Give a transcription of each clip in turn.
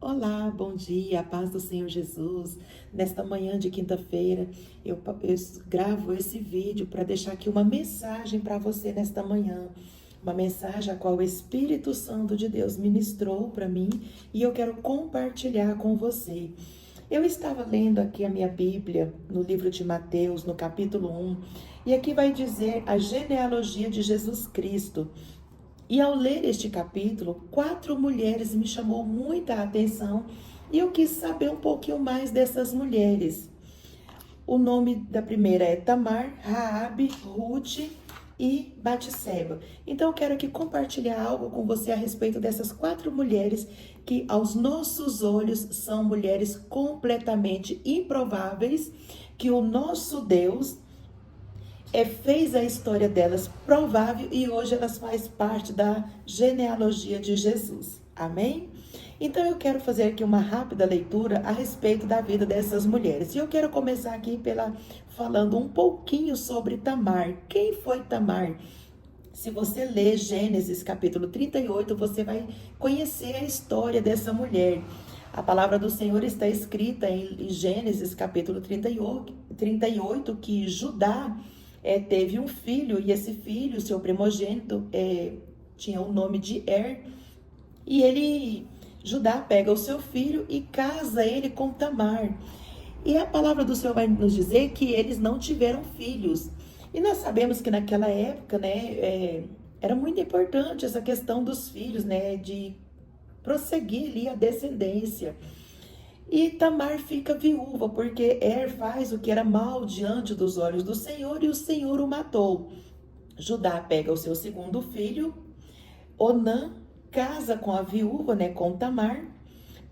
Olá, bom dia, a paz do Senhor Jesus. Nesta manhã de quinta-feira, eu gravo esse vídeo para deixar aqui uma mensagem para você nesta manhã. Uma mensagem a qual o Espírito Santo de Deus ministrou para mim e eu quero compartilhar com você. Eu estava lendo aqui a minha Bíblia, no livro de Mateus, no capítulo 1, e aqui vai dizer a genealogia de Jesus Cristo. E ao ler este capítulo, 4 mulheres me chamou muita atenção e eu quis saber um pouquinho mais dessas mulheres. O nome da primeira é Tamar, Raabe, Ruth e Batseba. Então eu quero aqui compartilhar algo com você a respeito dessas 4 mulheres que aos nossos olhos são mulheres completamente improváveis, que o nosso Deus fez a história delas provável e hoje elas fazem parte da genealogia de Jesus. Amém? Então eu quero fazer aqui uma rápida leitura a respeito da vida dessas mulheres. E eu quero começar aqui falando um pouquinho sobre Tamar. Quem foi Tamar? Se você ler Gênesis capítulo 38, você vai conhecer a história dessa mulher. A palavra do Senhor está escrita em Gênesis capítulo 38 que Judá teve um filho, e esse filho, seu primogênito, tinha o nome de e Judá pega o seu filho e casa ele com Tamar. E a palavra do Senhor vai nos dizer que eles não tiveram filhos. E nós sabemos que naquela época, né, era muito importante essa questão dos filhos, né, de prosseguir ali a descendência. E Tamar fica viúva, porque faz o que era mal diante dos olhos do Senhor, e o Senhor o matou. Judá pega o seu segundo filho, Onã, casa com a viúva, né, com Tamar.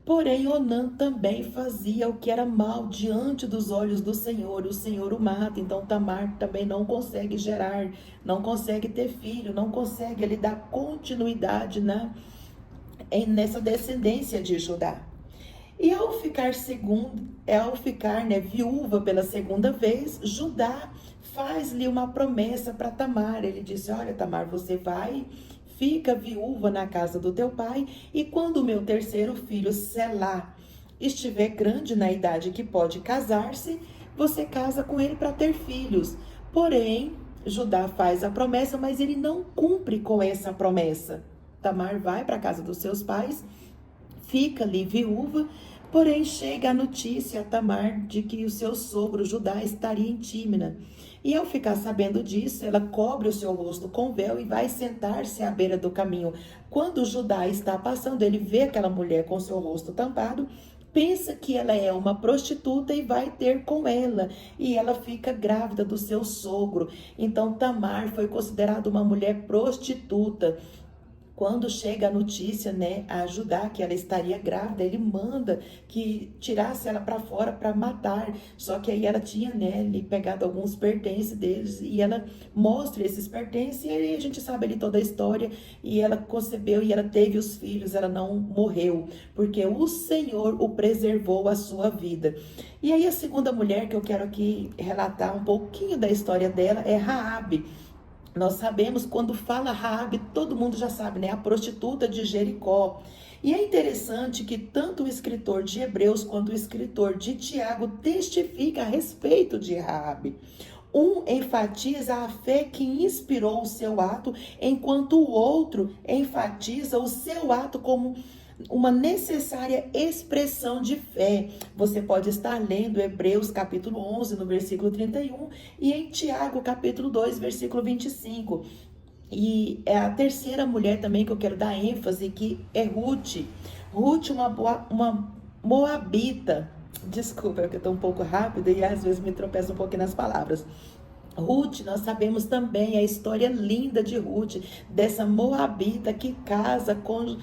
Porém, Onã também fazia o que era mal diante dos olhos do Senhor, e o Senhor o mata. Então Tamar também não consegue gerar, não consegue ter filho, não consegue ele dar continuidade nessa descendência de Judá. E ao ficar, né, viúva pela segunda vez, Judá faz-lhe uma promessa para Tamar. Ele disse: olha, Tamar, você fica viúva na casa do teu pai, e quando o meu terceiro filho, Selá, estiver grande na idade que pode casar-se, você casa com ele para ter filhos. Porém, Judá faz a promessa, mas ele não cumpre com essa promessa. Tamar vai para a casa dos seus pais, fica ali viúva, porém chega a notícia a Tamar de que o seu sogro Judá estaria em Tímina. E ao ficar sabendo disso, ela cobre o seu rosto com véu e vai sentar-se à beira do caminho. Quando Judá está passando, ele vê aquela mulher com seu rosto tampado, pensa que ela é uma prostituta e vai ter com ela. E ela fica grávida do seu sogro. Então Tamar foi considerada uma mulher prostituta. Quando chega a notícia, né, a Judá que ela estaria grávida, ele manda que tirasse ela para fora para matar. Só que aí ela tinha, né, ali pegado alguns pertences deles e ela mostra esses pertences, e aí a gente sabe ali toda a história. E ela concebeu e ela teve os filhos, ela não morreu, porque o Senhor o preservou a sua vida. E aí a segunda mulher que eu quero aqui relatar um pouquinho da história dela é Raabe. Nós sabemos, quando fala Raabe, todo mundo já sabe, né? A prostituta de Jericó. E é interessante que tanto o escritor de Hebreus quanto o escritor de Tiago testifica a respeito de Raabe. Um enfatiza a fé que inspirou o seu ato, enquanto o outro enfatiza o seu ato como uma necessária expressão de fé. Você pode estar lendo Hebreus capítulo 11, no versículo 31, e em Tiago capítulo 2, versículo 25. E é a terceira mulher também que eu quero dar ênfase, que é Ruth. Ruth, uma moabita. Desculpa, porque eu estou um pouco rápida e às vezes me tropeço um pouquinho nas palavras. Ruth, nós sabemos também a história linda de Ruth, dessa moabita que casa com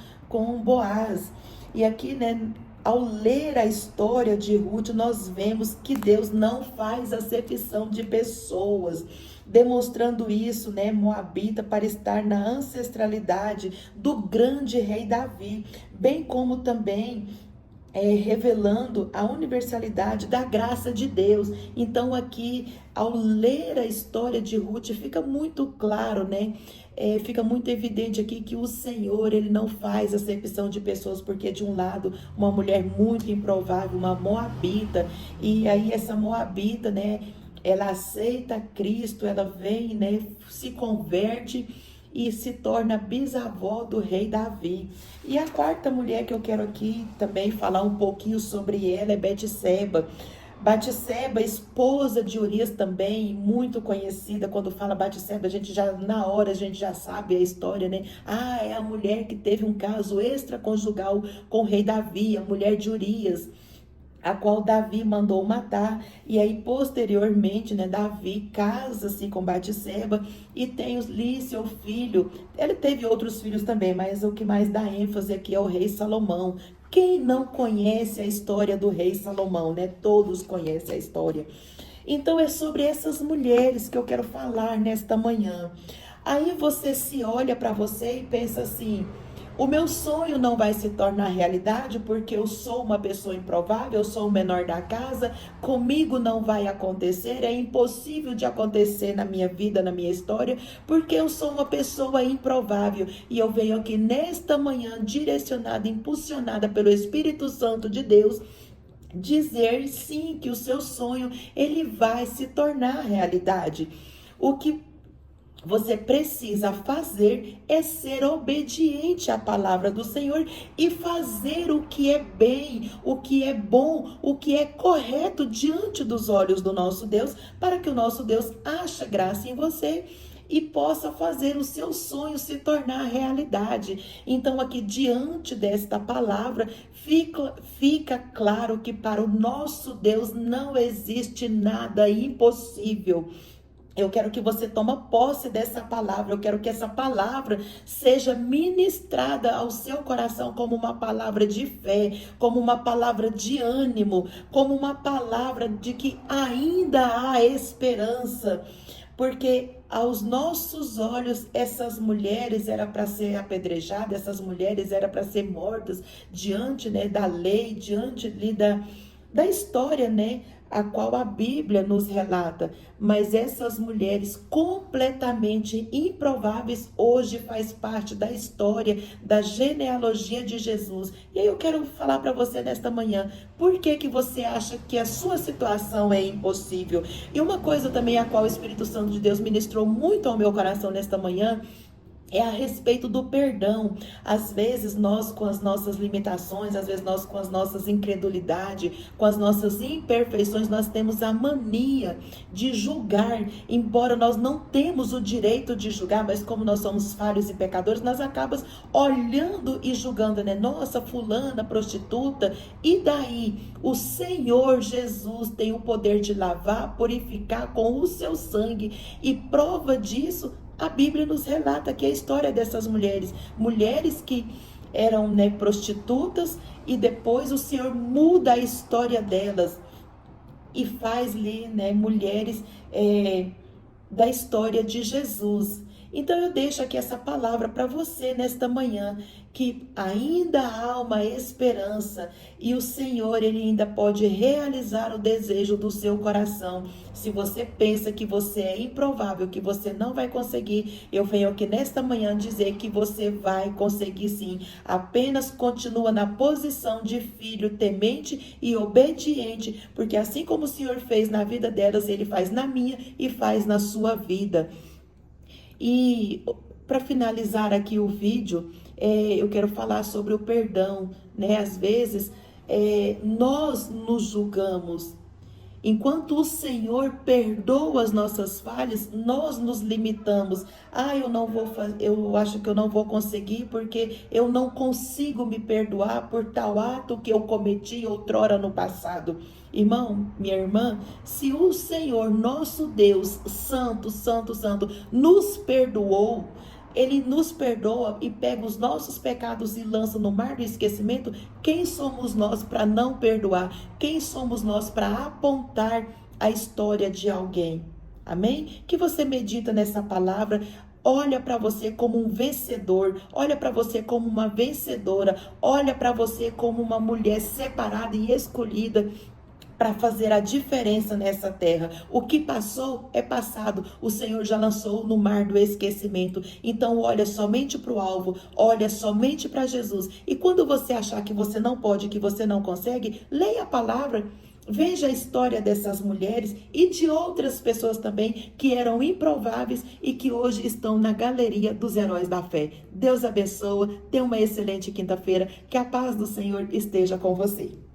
Boaz. E aqui, né, ao ler a história de Ruth, nós vemos que Deus não faz acepção de pessoas, demonstrando isso, né, moabita, para estar na ancestralidade do grande rei Davi, bem como também revelando a universalidade da graça de Deus. Então aqui, ao ler a história de Ruth, fica muito claro, né? Fica muito evidente aqui que o Senhor, Ele não faz acepção de pessoas, porque de um lado, uma mulher muito improvável, uma moabita, e aí essa moabita, né? Ela aceita Cristo, ela vem, né? Se converte e se torna bisavó do rei Davi. E a quarta mulher que eu quero aqui também falar um pouquinho sobre ela é Betseba. Batseba, esposa de Urias também, muito conhecida. Quando fala Batseba, a gente já, na hora, a gente já sabe a história, né? Ah, é a mulher que teve um caso extraconjugal com o rei Davi, a mulher de Urias, a qual Davi mandou matar. E aí, posteriormente, né, Davi casa-se com Batseba e tem ali seu filho. Ele teve outros filhos também, mas o que mais dá ênfase aqui é o rei Salomão. Quem não conhece a história do rei Salomão, né? Todos conhecem a história. Então, é sobre essas mulheres que eu quero falar nesta manhã. Aí você se olha para você e pensa assim: o meu sonho não vai se tornar realidade porque eu sou uma pessoa improvável, eu sou o menor da casa, comigo não vai acontecer, é impossível de acontecer na minha vida, na minha história, porque eu sou uma pessoa improvável. E eu venho aqui nesta manhã, direcionada, impulsionada pelo Espírito Santo de Deus, dizer sim que o seu sonho, ele vai se tornar realidade. O que você precisa fazer é ser obediente à palavra do Senhor e fazer o que é bem, o que é bom, o que é correto diante dos olhos do nosso Deus, para que o nosso Deus ache graça em você e possa fazer o seu sonho se tornar realidade. Então aqui, diante desta palavra, fica claro que para o nosso Deus não existe nada impossível. Eu quero que você tome posse dessa palavra. Eu quero que essa palavra seja ministrada ao seu coração como uma palavra de fé, como uma palavra de ânimo, como uma palavra de que ainda há esperança. Porque aos nossos olhos, essas mulheres eram para ser apedrejadas, essas mulheres eram para ser mortas diante, né, da lei, diante da história, né, a qual a Bíblia nos relata. Mas essas mulheres completamente improváveis hoje faz parte da história, da genealogia de Jesus. E aí eu quero falar para você nesta manhã, por que que você acha que a sua situação é impossível? E uma coisa também a qual o Espírito Santo de Deus ministrou muito ao meu coração nesta manhã, é a respeito do perdão. Às vezes nós, com as nossas limitações, às vezes nós com as nossas incredulidades, com as nossas imperfeições, nós temos a mania de julgar, embora nós não temos o direito de julgar, mas como nós somos falhos e pecadores, nós acabamos olhando e julgando, né? Nossa, fulana, prostituta, e daí? O Senhor Jesus tem o poder de lavar, purificar com o seu sangue, e prova disso, a Bíblia nos relata que a história dessas mulheres, mulheres que eram, né, prostitutas, e depois o Senhor muda a história delas e faz-lhe, né, mulheres da história de Jesus. Então eu deixo aqui essa palavra para você nesta manhã, que ainda há uma esperança e o Senhor, Ele ainda pode realizar o desejo do seu coração. Se você pensa que você é improvável, que você não vai conseguir, eu venho aqui nesta manhã dizer que você vai conseguir sim. Apenas continua na posição de filho temente e obediente, porque assim como o Senhor fez na vida delas, Ele faz na minha e faz na sua vida. E para finalizar aqui o vídeo, eu quero falar sobre o perdão, né? Às vezes nós nos julgamos. Enquanto o Senhor perdoa as nossas falhas, nós nos limitamos. Eu não vou fazer, eu acho que eu não vou conseguir porque eu não consigo me perdoar por tal ato que eu cometi outrora no passado. Irmão, minha irmã, se o Senhor, nosso Deus, santo, santo, santo, nos perdoou, Ele nos perdoa e pega os nossos pecados e lança no mar do esquecimento. Quem somos nós para não perdoar? Quem somos nós para apontar a história de alguém? Amém? Que você medita nessa palavra. olha para você como um vencedor, olha para você como uma vencedora, olha para você como uma mulher separada e escolhida para fazer a diferença nessa terra. O que passou é passado. O Senhor já lançou no mar do esquecimento. Então olha somente para o alvo, olha somente para Jesus. E quando você achar que você não pode, que você não consegue, leia a palavra. Veja a história dessas mulheres e de outras pessoas também que eram improváveis e que hoje estão na galeria dos heróis da fé. Deus abençoe, tenha uma excelente quinta-feira, que a paz do Senhor esteja com você.